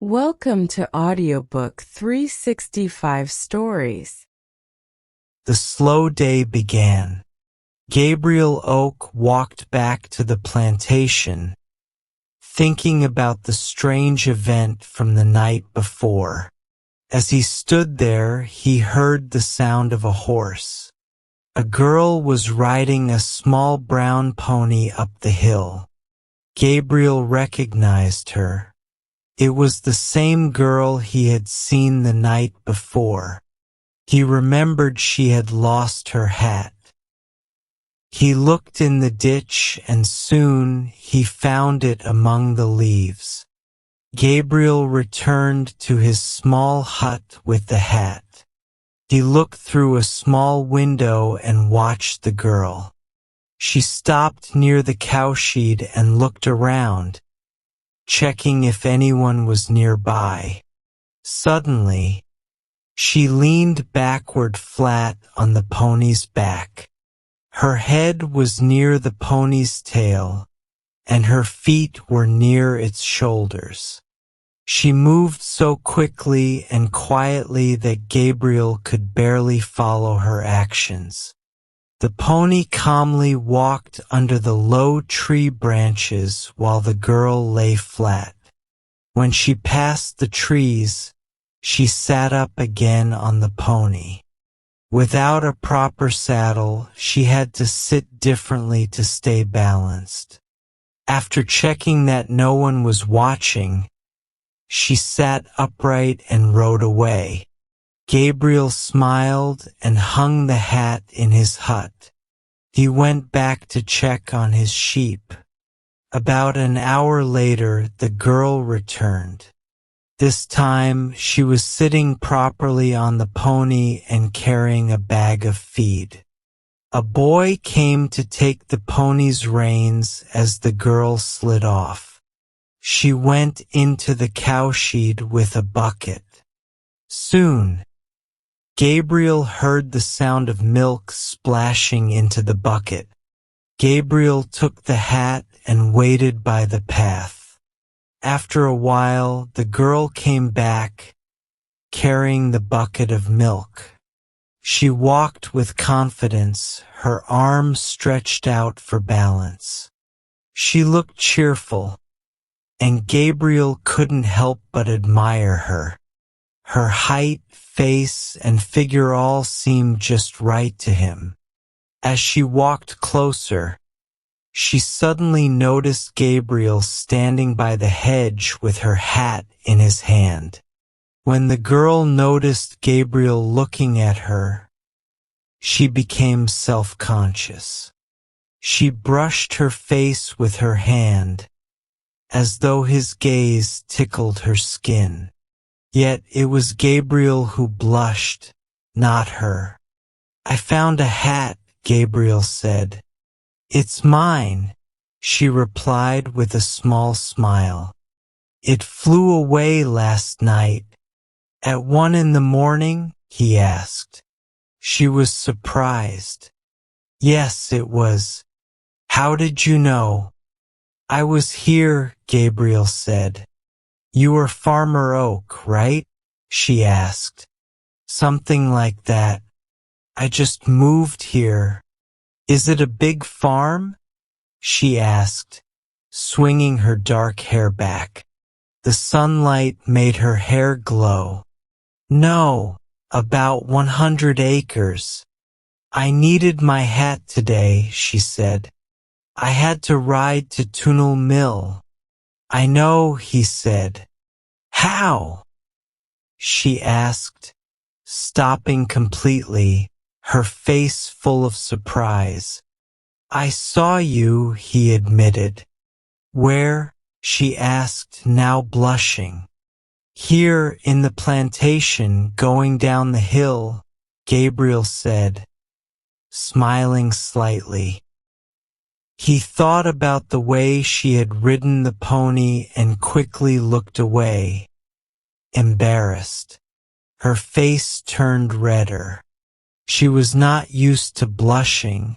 Welcome to Audiobook 365 Stories. The slow day began. Gabriel Oak walked back to the plantation, thinking about the strange event from the night before. As he stood there, he heard the sound of a horse. A girl was riding a small brown pony up the hill. Gabriel recognized her. It was the same girl he had seen the night before. He remembered she had lost her hat. He looked in the ditch and soon he found it among the leaves. Gabriel returned to his small hut with the hat. He looked through a small window and watched the girl. She stopped near the cowshed and looked around, checking if anyone was nearby. Suddenly, she leaned backward flat on the pony's back. Her head was near the pony's tail, and her feet were near its shoulders. She moved so quickly and quietly that Gabriel could barely follow her actions. The pony calmly walked under the low tree branches while the girl lay flat. When she passed the trees, she sat up again on the pony. Without a proper saddle, she had to sit differently to stay balanced. After checking that no one was watching, she sat upright and rode away. Gabriel smiled and hung the hat in his hut. He went back to check on his sheep. About an hour later, the girl returned. This time, she was sitting properly on the pony and carrying a bag of feed. A boy came to take the pony's reins as the girl slid off. She went into the cowshed with a bucket. Soon, Gabriel heard the sound of milk splashing into the bucket. Gabriel took the hat and waited by the path. After a while, the girl came back, carrying the bucket of milk. She walked with confidence, her arms stretched out for balance. She looked cheerful, and Gabriel couldn't help but admire her. Her height, face, and figure all seemed just right to him. As she walked closer, she suddenly noticed Gabriel standing by the hedge with her hat in his hand. When the girl noticed Gabriel looking at her, she became self-conscious. She brushed her face with her hand, as though his gaze tickled her skin. Yet it was Gabriel who blushed, not her. "I found a hat," Gabriel said. "It's mine," she replied with a small smile. "It flew away last night." "At 1 in the morning?" he asked. She was surprised. "Yes, it was. How did you know?" "I was here," Gabriel said. "You are Farmer Oak, right?" she asked. "Something like that. I just moved here." "Is it a big farm?" she asked, swinging her dark hair back. The sunlight made her hair glow. "No, about 100 acres. I needed my hat today," she said. "I had to ride to Tunnel Mill." "I know," he said. "How?" she asked, stopping completely, her face full of surprise. "I saw you," he admitted. "Where?" she asked, now blushing. "Here in the plantation, going down the hill," Gabriel said, smiling slightly. He thought about the way she had ridden the pony and quickly looked away, embarrassed. Her face turned redder. She was not used to blushing,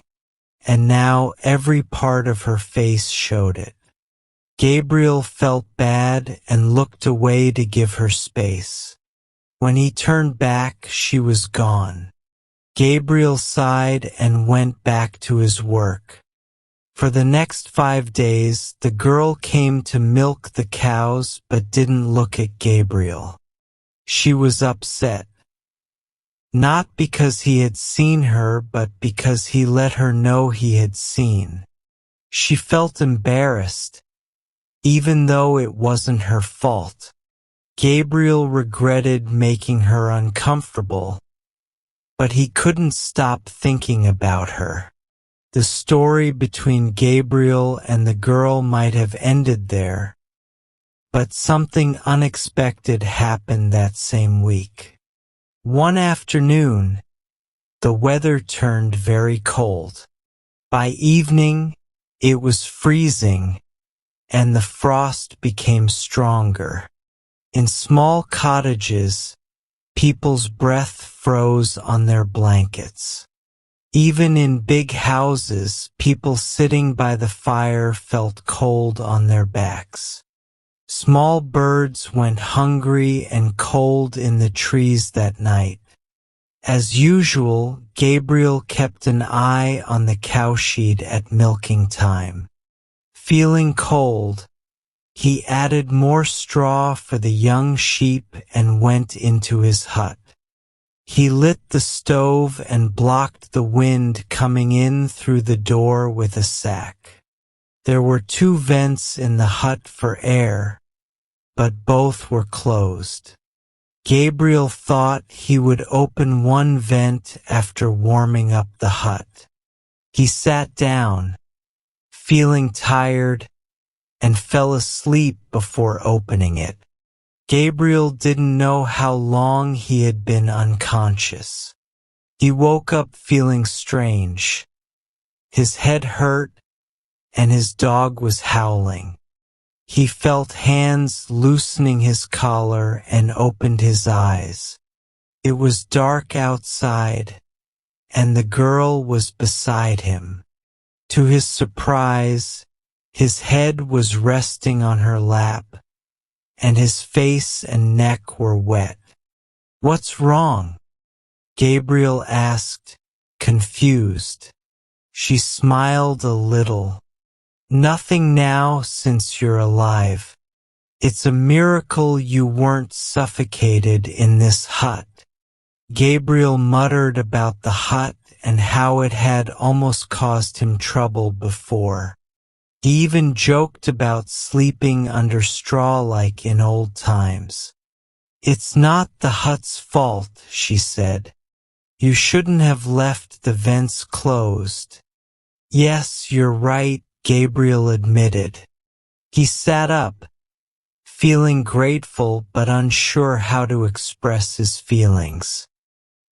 and now every part of her face showed it. Gabriel felt bad and looked away to give her space. When he turned back, she was gone. Gabriel sighed and went back to his work. For the next 5 days, the girl came to milk the cows but didn't look at Gabriel. She was upset. Not because he had seen her, but because he let her know he had seen. She felt embarrassed, even though it wasn't her fault. Gabriel regretted making her uncomfortable, but he couldn't stop thinking about her. The story between Gabriel and the girl might have ended there, but something unexpected happened that same week. One afternoon, the weather turned very cold. By evening, it was freezing, and the frost became stronger. In small cottages, people's breath froze on their blankets. Even in big houses, people sitting by the fire felt cold on their backs. Small birds went hungry and cold in the trees that night. As usual, Gabriel kept an eye on the cowshed at milking time. Feeling cold, he added more straw for the young sheep and went into his hut. He lit the stove and blocked the wind coming in through the door with a sack. There were 2 vents in the hut for air, but both were closed. Gabriel thought he would open one vent after warming up the hut. He sat down, feeling tired, and fell asleep before opening it. Gabriel didn't know how long he had been unconscious. He woke up feeling strange. His head hurt, and his dog was howling. He felt hands loosening his collar and opened his eyes. It was dark outside, and the girl was beside him. To his surprise, his head was resting on her lap, and his face and neck were wet. "What's wrong?" Gabriel asked, confused. She smiled a little. "Nothing now since you're alive. It's a miracle you weren't suffocated in this hut." Gabriel muttered about the hut and how it had almost caused him trouble before. He even joked about sleeping under straw like in old times. "It's not the hut's fault," she said. "You shouldn't have left the vents closed." "Yes, you're right," Gabriel admitted. He sat up, feeling grateful but unsure how to express his feelings.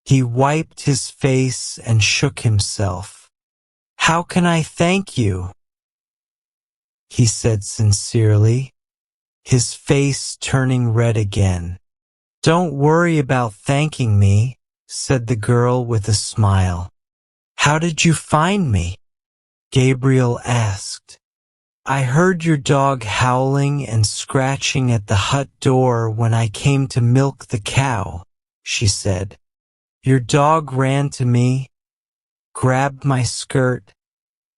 He wiped his face and shook himself. "How can I thank you?" he said sincerely, his face turning red again. "Don't worry about thanking me," said the girl with a smile. "How did you find me?" Gabriel asked. "I heard your dog howling and scratching at the hut door when I came to milk the cow," she said. "Your dog ran to me, grabbed my skirt,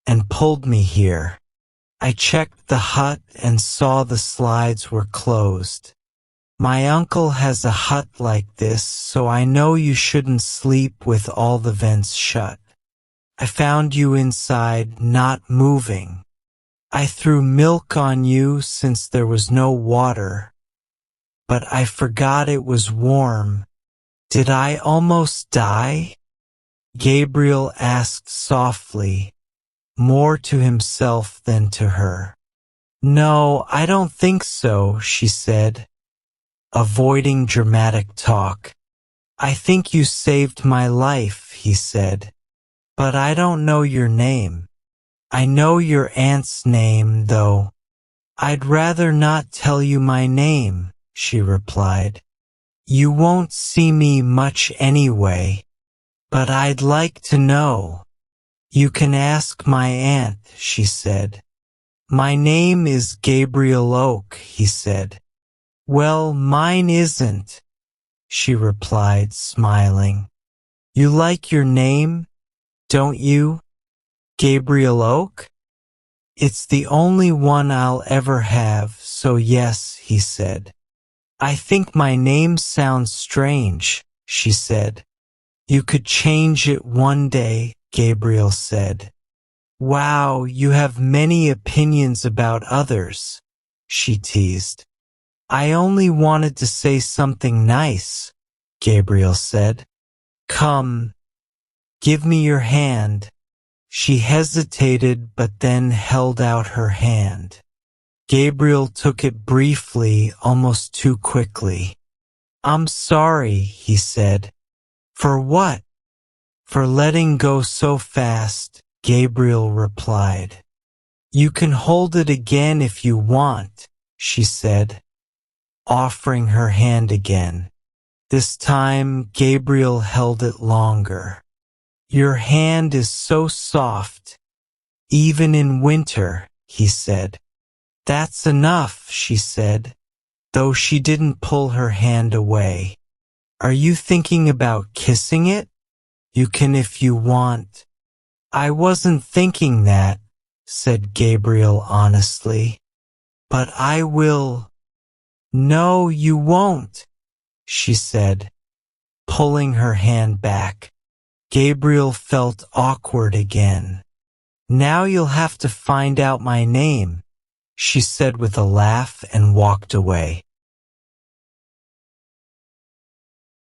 and pulled me here. I checked the hut and saw the slides were closed. My uncle has a hut like this, so I know you shouldn't sleep with all the vents shut. I found you inside, not moving. I threw milk on you since there was no water, but I forgot it was warm. Did I almost die?" Gabriel asked softly, more to himself than to her. "No, I don't think so," she said, avoiding dramatic talk. "I think you saved my life," he said, "but I don't know your name. I know your aunt's name, though." "I'd rather not tell you my name," she replied. "You won't see me much anyway, but I'd like to know." "You can ask my aunt," she said. My name is Gabriel Oak, he said. Well, mine isn't, she replied, smiling. You like your name, don't you, Gabriel Oak? It's the only one I'll ever have, so yes, he said. I think my name sounds strange, she said. You could change it one day, Gabriel said. Wow, you have many opinions about others, she teased. I only wanted to say something nice, Gabriel said. Come, give me your hand. She hesitated but then held out her hand. Gabriel took it briefly, almost too quickly. I'm sorry, he said. For what? For letting go so fast, Gabriel replied. You can hold it again if you want, she said, offering her hand again. This time, Gabriel held it longer. Your hand is so soft, even in winter, he said. That's enough, she said, though she didn't pull her hand away. Are you thinking about kissing it? You can if you want. I wasn't thinking that, said Gabriel honestly. But I will. No, you won't, she said, pulling her hand back. Gabriel felt awkward again. Now you'll have to find out my name, she said with a laugh and walked away.